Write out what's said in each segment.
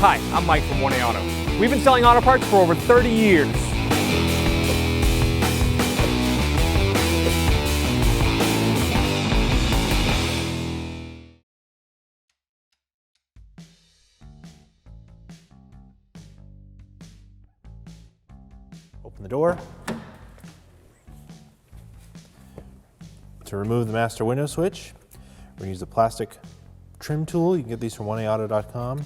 Hi, I'm Mike from 1A Auto. We've been selling auto parts for over 30 years. Open the door. To remove the master window switch, we're going to use a plastic trim tool. You can get these from 1aauto.com.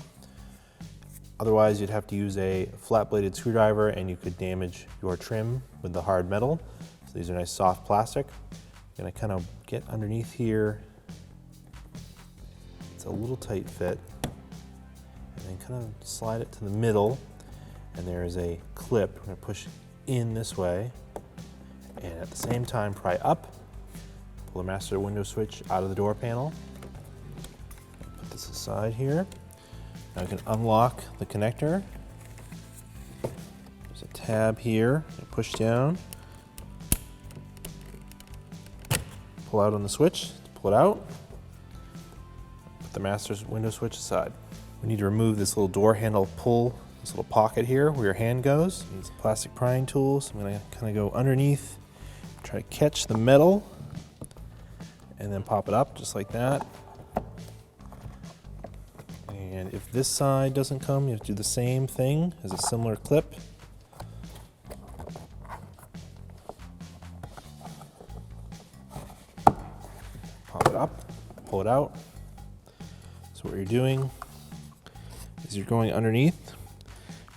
Otherwise, you'd have to use a flat-bladed screwdriver and you could damage your trim with the hard metal. So these are nice soft plastic. I'm going to kind of get underneath here. It's a little tight fit. And then kind of slide it to the middle. And there is a clip. We're going to push in this way. And at the same time, pry up. Pull the master window switch out of the door panel. Put this aside here. Now we can unlock the connector. There's a tab here. Push down. Pull out on the switch. Pull it out. Put the master's window switch aside. We need to remove this little door handle pull, this little pocket here where your hand goes. Use a plastic prying tool. So I'm going to kind of go underneath, try to catch the metal, and then pop it up just like that. And if this side doesn't come, you have to do the same thing as a similar clip. Pop it up, pull it out. So what you're doing is you're going underneath,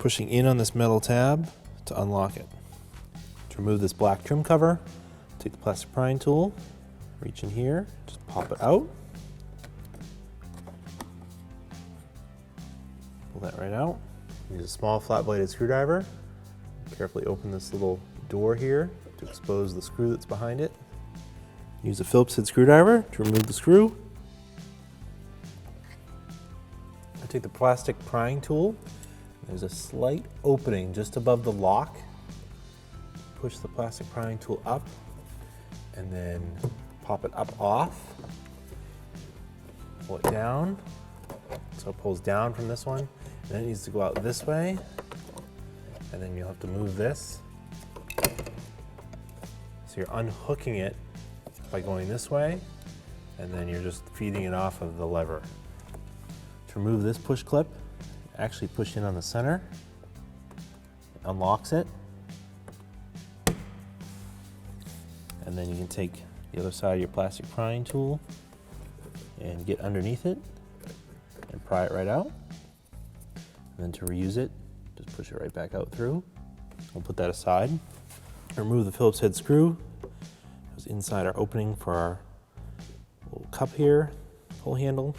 pushing in on this metal tab to unlock it. To remove this black trim cover, take the plastic prying tool, reach in here, just pop it out. Pull that right out. Use a small flat-bladed screwdriver. Carefully open this little door here to expose the screw that's behind it. Use a Phillips head screwdriver to remove the screw. I take the plastic prying tool. There's a slight opening just above the lock. Push the plastic prying tool up and then pop it up off. Pull it down. So it pulls down from this one. And then it needs to go out this way. And then you'll have to move this. So you're unhooking it by going this way. And then you're just feeding it off of the lever. To remove this push clip, actually push in on the center. It unlocks it. And then you can take the other side of your plastic prying tool and get underneath it and pry it right out. And then to reuse it, just push it right back out through. We'll put that aside. Remove the Phillips head screw. It was inside our opening for our little cup here, pull handle.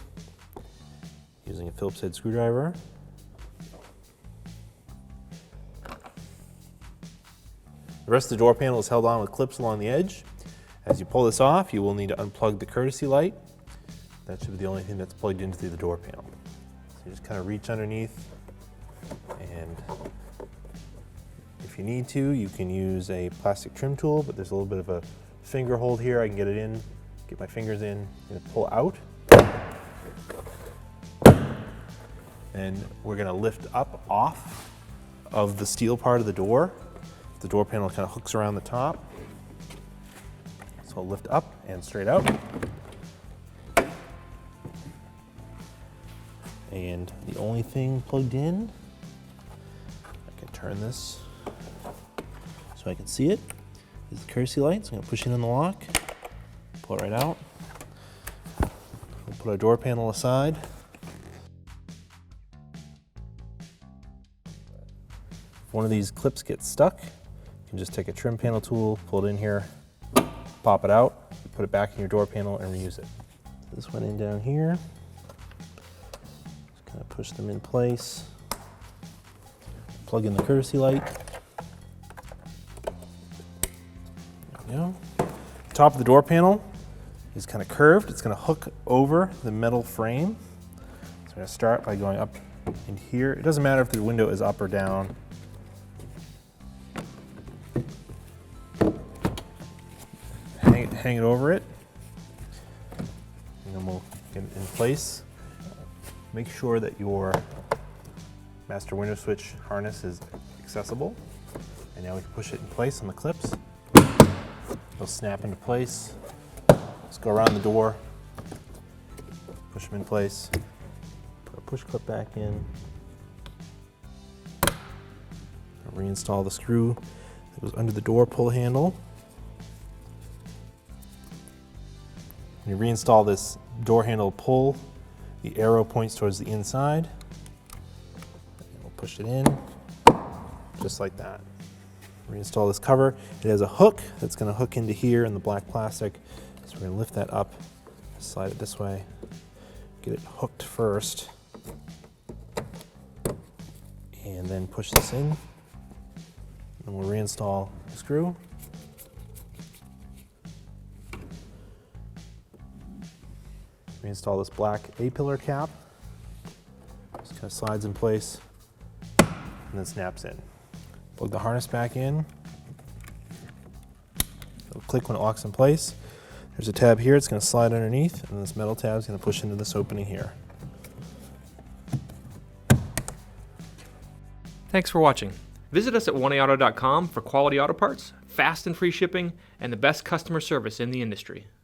Using a Phillips head screwdriver. The rest of the door panel is held on with clips along the edge. As you pull this off, you will need to unplug the courtesy light. That should be the only thing that's plugged into the door panel. So you just kind of reach underneath, and if you need to, you can use a plastic trim tool, but there's a little bit of a finger hold here. I can get it in, get my fingers in, and pull out. And we're going to lift up off of the steel part of the door. The door panel kind of hooks around the top. So I'll lift up and straight out. And the only thing plugged in, I can turn this so I can see it, is the courtesy light. So I'm going to push in on the lock, pull it right out. We'll put our door panel aside. If one of these clips gets stuck, you can just take a trim panel tool, pull it in here, pop it out, put it back in your door panel and reuse it. This went in down here. Just kind of push them in place. Plug in the courtesy light. There we go. The top of the door panel is kind of curved. It's going to hook over the metal frame. So I'm going to start by going up in here. It doesn't matter if the window is up or down. Hang it over it, and then we'll get it in place. Make sure that your Master window switch harness is accessible. And now we can push it in place on the clips. They'll snap into place. Let's go around the door, push them in place, put a push clip back in, reinstall the screw that goes under the door pull handle. When you reinstall this door handle pull, the arrow points towards the inside. And we'll push it in, just like that. Reinstall this cover. It has a hook that's going to hook into here in the black plastic. So we're going to lift that up, slide it this way, get it hooked first, and then push this in. And we'll reinstall the screw. Reinstall this black A-pillar cap. Just kind of slides in place and then snaps in. Plug the harness back in. It'll click when it locks in place. There's a tab here, it's going to slide underneath, and this metal tab is going to push into this opening here. Thanks for watching. Visit us at oneauto.com for quality auto parts, fast and free shipping, and the best customer service in the industry.